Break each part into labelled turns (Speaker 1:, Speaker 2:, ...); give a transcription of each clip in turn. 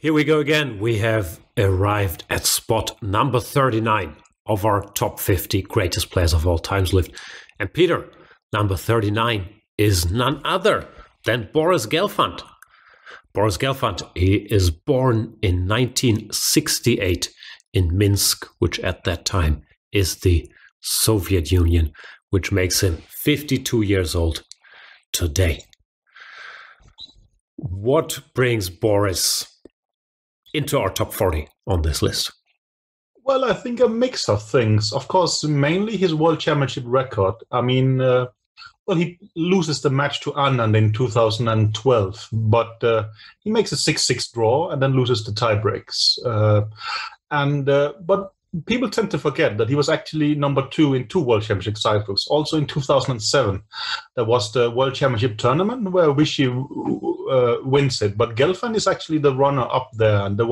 Speaker 1: Here we go again. We have arrived at spot number 39 of our top 50 greatest players of all times lived. And Peter, number 39 is none other than Boris Gelfand. Boris Gelfand, he is born in 1968 in Minsk, which at that time is the Soviet Union, which makes him 52 years old today. What brings Boris into our top 40 on this list?
Speaker 2: Well, I think a mix of things. Of course, mainly his World Championship record. He loses the match to Anand in 2012, but he makes a 6-6 draw and then loses the tiebreaks. But people tend to forget that he was actually number 2 in 2 World Championship cycles. Also in 2007, there was the World Championship tournament where Vichy wins it, but Gelfand is actually the runner-up there, and the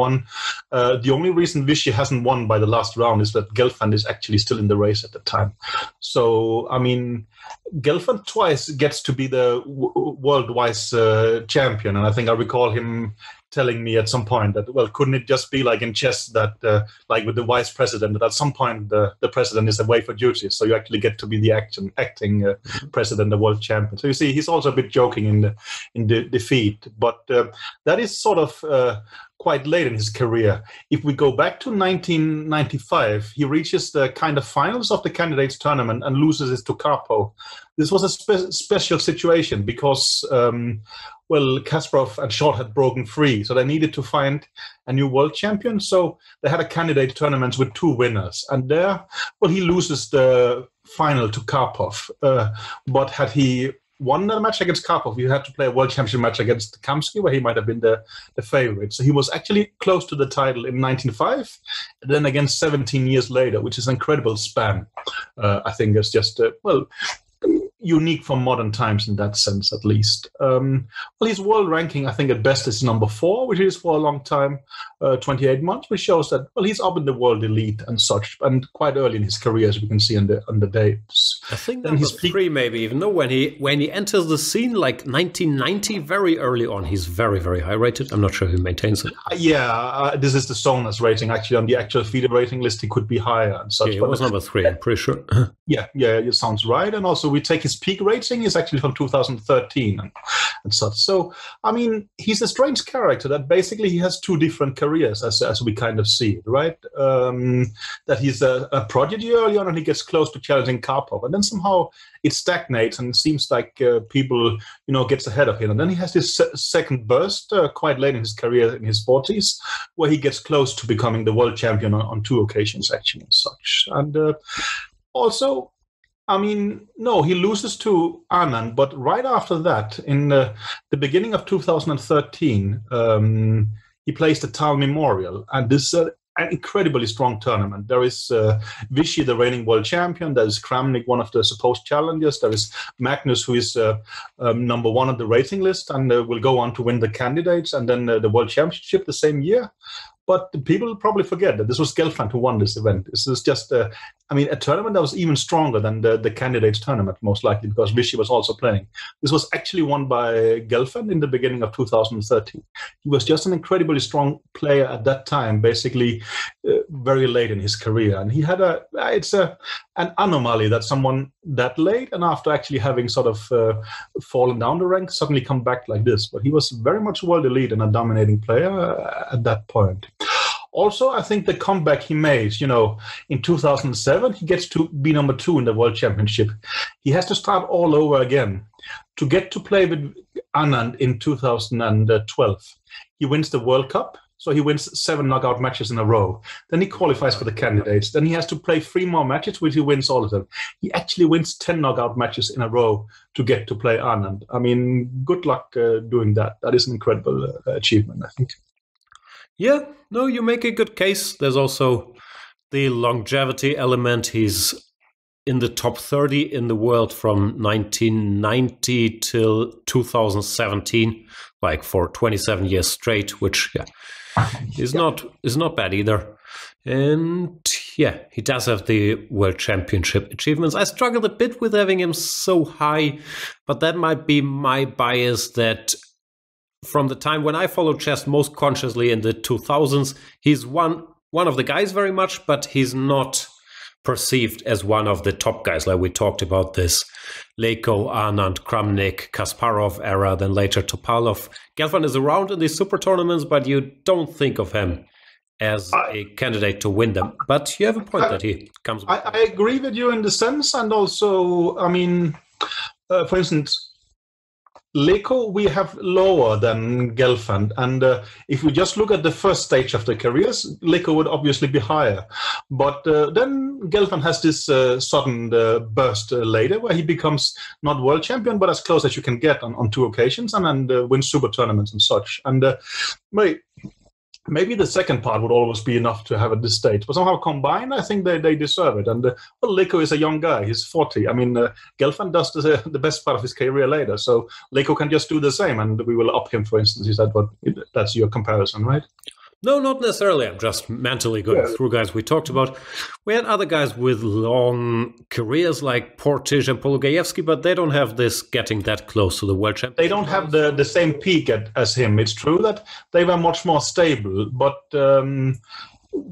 Speaker 2: only reason Vichy hasn't won by the last round is that Gelfand is actually still in the race at the time. So, Gelfand twice gets to be the world-wise champion, and I think I recall him telling me at some point that, well, couldn't it just be like in chess that, like with the vice president, that at some point the president is away for duty, so you actually get to be the acting president, the world champion. So you see, he's also a bit joking in the defeat, but that is sort of quite late in his career. If we go back to 1995, he reaches the kind of finals of the candidates tournament and loses it to Karpov. This was a special situation because, Kasparov and Short had broken free, so they needed to find a new world champion. So they had a candidate tournament with 2 winners, and there, he loses the final to Karpov. But had he won that match against Karpov, he had to play a world championship match against Kamsky, where he might have been the favorite. So he was actually close to the title in 1995, and then again 17 years later, which is an incredible span. I think it's just, unique for modern times in that sense, at least. His world ranking, I think at best is number 4, which is for a long time, 28 months, which shows that, he's up in the world elite and such, and quite early in his career, as we can see on the dates.
Speaker 1: I think number 3 maybe, even though when he enters the scene, like 1990, very early on, he's very, very high rated. I'm not sure who maintains it.
Speaker 2: This is the Stoner's rating. Actually, on the actual FIDE rating list, he could be higher and such.
Speaker 1: Yeah, it was number 3, I'm pretty sure.
Speaker 2: Yeah, it sounds right. And also we take his peak rating is actually from 2013 and such. So, he's a strange character that basically he has 2 different careers as we kind of see it, right? That he's a prodigy early on and he gets close to challenging Karpov, and then somehow it stagnates and it seems like people, gets ahead of him. And then he has this second burst quite late in his career in his 40s, where he gets close to becoming the world champion on 2 occasions actually and such. And he loses to Anand, but right after that, in the beginning of 2013, he plays the Tal Memorial, and this is an incredibly strong tournament. There is Vichy, the reigning world champion. There is Kramnik, one of the supposed challengers. There is Magnus, who is number 1 on the rating list and will go on to win the candidates and then the world championship the same year. But people probably forget that this was Gelfand who won this event. This is just, a tournament that was even stronger than the candidates tournament, most likely, because Vichy was also playing. This was actually won by Gelfand in the beginning of 2013. He was just an incredibly strong player at that time, basically very late in his career. And he had an anomaly that someone that late and after actually having sort of fallen down the ranks suddenly come back like this. But he was very much world elite and a dominating player at that point. Also, I think the comeback he made, in 2007, he gets to be number 2 in the World Championship. He has to start all over again to get to play with Anand in 2012. He wins the World Cup, so he wins 7 knockout matches in a row. Then he qualifies for the candidates. Then he has to play 3 more matches, which he wins all of them. He actually wins 10 knockout matches in a row to get to play Anand. Good luck doing that. That is an incredible achievement, I think.
Speaker 1: Yeah, no, you make a good case. There's also the longevity element. He's in the top 30 in the world from 1990 till 2017, like for 27 years straight, which is not bad either. And he does have the World Championship achievements. I struggled a bit with having him so high, but that might be my bias that from the time when I followed chess most consciously in the 2000s, he's one of the guys very much, but he's not perceived as one of the top guys. Like we talked about this Leko, Anand, Kramnik, Kasparov era, then later Topalov. Gelfand is around in these super tournaments, but you don't think of him as a candidate to win them. But you have a point that he comes.
Speaker 2: I agree with you in the sense, and also, I mean, for instance, Leko we have lower than Gelfand, and if we just look at the first stage of the careers, Leko would obviously be higher. But then Gelfand has this sudden burst later where he becomes not world champion, but as close as you can get on 2 occasions, and wins super tournaments and such. And maybe the second part would always be enough to have at this stage, but somehow combined, I think they deserve it. And well, Leko is a young guy; he's 40. I mean, Gelfand does the best part of his career later, so Leko can just do the same, and we will up him. For instance, is that that's your comparison, right?
Speaker 1: No, not necessarily. I'm just mentally going through guys we talked about. We had other guys with long careers like Portich and Polugajewski, but they don't have this getting that close to the world championship.
Speaker 2: They don't have the same peak as him. It's true that they were much more stable, but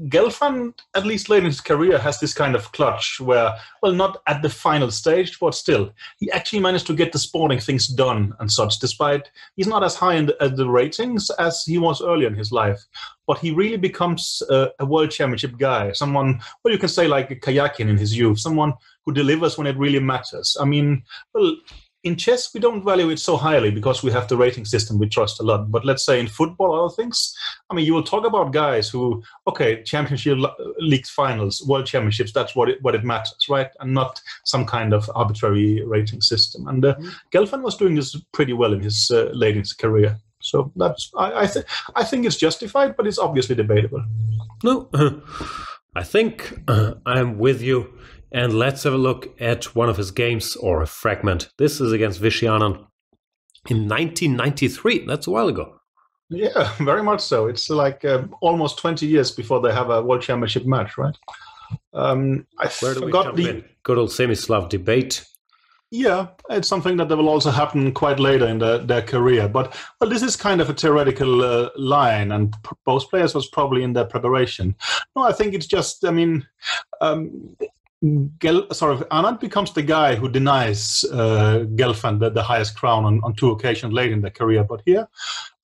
Speaker 2: Gelfand, at least late in his career, has this kind of clutch where, well, not at the final stage, but still, he actually managed to get the sporting things done and such, despite he's not as high in the ratings as he was earlier in his life. But he really becomes a world championship guy, someone, well, you can say like a Kayakin in his youth, someone who delivers when it really matters. I mean, well, in chess, we don't value it so highly because we have the rating system we trust a lot. But let's say in football, other things, I mean, you will talk about guys who, okay, championship league finals, world championships, that's what it matters, right? And not some kind of arbitrary rating system. And Gelfand was doing this pretty well in his late in his career. So that's I think it's justified, but it's obviously debatable.
Speaker 1: No, I think I'm with you. And let's have a look at one of his games, or a fragment. This is against Vishy Anand in 1993. That's a while ago.
Speaker 2: Yeah, very much so. It's like almost 20 years before they have a world championship match, right?
Speaker 1: Where do we jump in? Good old Semislav debate.
Speaker 2: Yeah, it's something that will also happen quite later in their career. But, well, this is kind of a theoretical line, and both players was probably in their preparation. No, I think it's just, I mean... Anand becomes the guy who denies Gelfand the highest crown on 2 occasions late in their career. But here,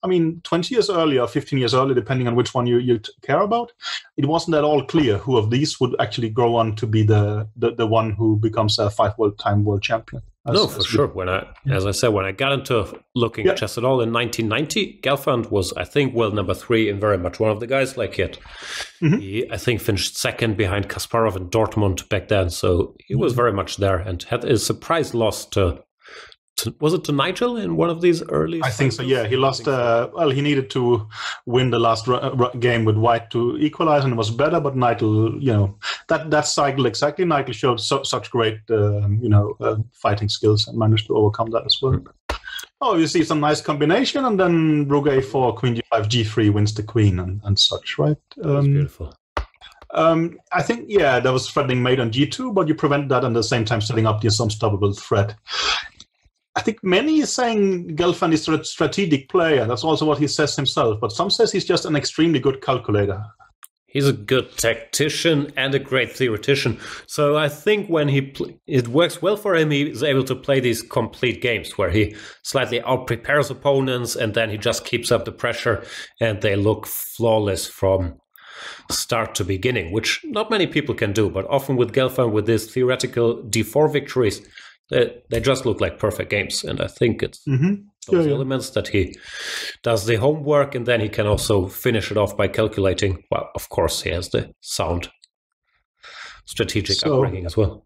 Speaker 2: I mean, 20 years earlier, 15 years earlier, depending on which one you care about, it wasn't at all clear who of these would actually grow on to be the one who becomes a 5-time world champion.
Speaker 1: For sure. When I got into looking at chess at all in 1990, Gelfand was, I think, world number 3 and very much one of the guys. Like he, I think, finished second behind Kasparov in Dortmund back then. So he was very much there and had a surprise loss to was it to Nigel in one of these early?
Speaker 2: I think so. Yeah, he lost. Well, he needed to win the last game with White to equalize, and it was better. But Nigel, that cycle exactly. Nigel showed such great, fighting skills and managed to overcome that as well. Oh, you see some nice combination, and then Rook A4, Queen G5, G3 wins the Queen and such, right?
Speaker 1: That's beautiful.
Speaker 2: I think, there was threading made on G2, but you prevent that and at the same time setting up this unstoppable threat. I think many is saying Gelfand is a strategic player. That's also what he says himself. But some says he's just an extremely good calculator.
Speaker 1: He's a good tactician and a great theoretician. So I think when it works well for him, he is able to play these complete games where he slightly out-prepares opponents and then he just keeps up the pressure and they look flawless from start to beginning, which not many people can do. But often with Gelfand, with these theoretical D4 victories, they just look like perfect games. And I think it's those elements that he does the homework and then he can also finish it off by calculating. Well, of course, he has the sound strategic upbringing as well.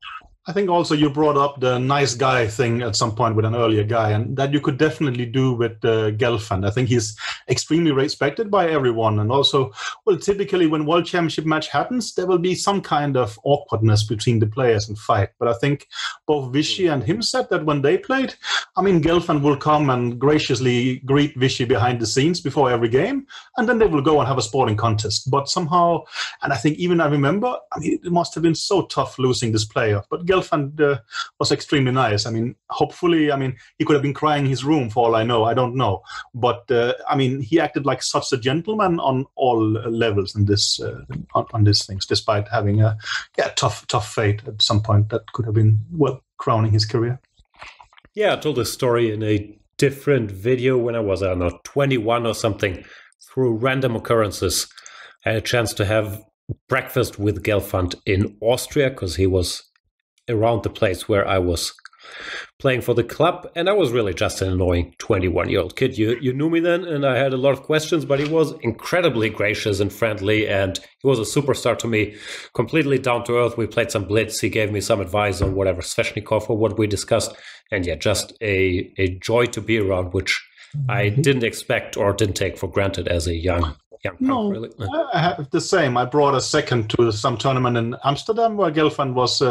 Speaker 2: I think also you brought up the nice guy thing at some point with an earlier guy, and that you could definitely do with Gelfand. I think he's extremely respected by everyone. And also, well, typically when World Championship match happens, there will be some kind of awkwardness between the players and fight. But I think both Vishy and him said that when they played, I mean, Gelfand will come and graciously greet Vishy behind the scenes before every game, and then they will go and have a sporting contest. But somehow, and I think even I remember, I mean, it must have been so tough losing this player. But Gelfand was extremely nice. I mean, hopefully, I mean, he could have been crying in his room for all I know. I don't know. But, I mean, he acted like such a gentleman on all levels in this on these things, despite having a tough fate at some point that could have been, well, crowning his career.
Speaker 1: Yeah, I told this story in a different video when I was, I don't know, 21 or something. Through random occurrences, I had a chance to have breakfast with Gelfand in Austria because he was around the place where I was playing for the club, and I was really just an annoying 21-year-old kid. You knew me then, and I had a lot of questions, but he was incredibly gracious and friendly, and he was a superstar to me, completely down to earth. We played some blitz. He gave me some advice on whatever Sveshnikov or what we discussed, and yeah, just a joy to be around, which I didn't expect or didn't take for granted as a young punk, really.
Speaker 2: I have the same. I brought a second to some tournament in Amsterdam where Gelfand was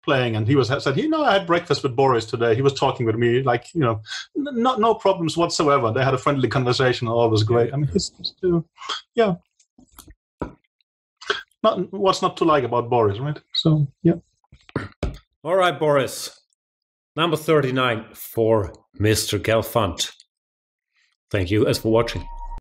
Speaker 2: playing, and he said, I had breakfast with Boris today. He was talking with me, like, no problems whatsoever. They had a friendly conversation. All was great. I mean, yeah. What's not to like about Boris, right? So, yeah.
Speaker 1: All right, Boris. Number 39 for Mr. Gelfand. Thank you as for watching.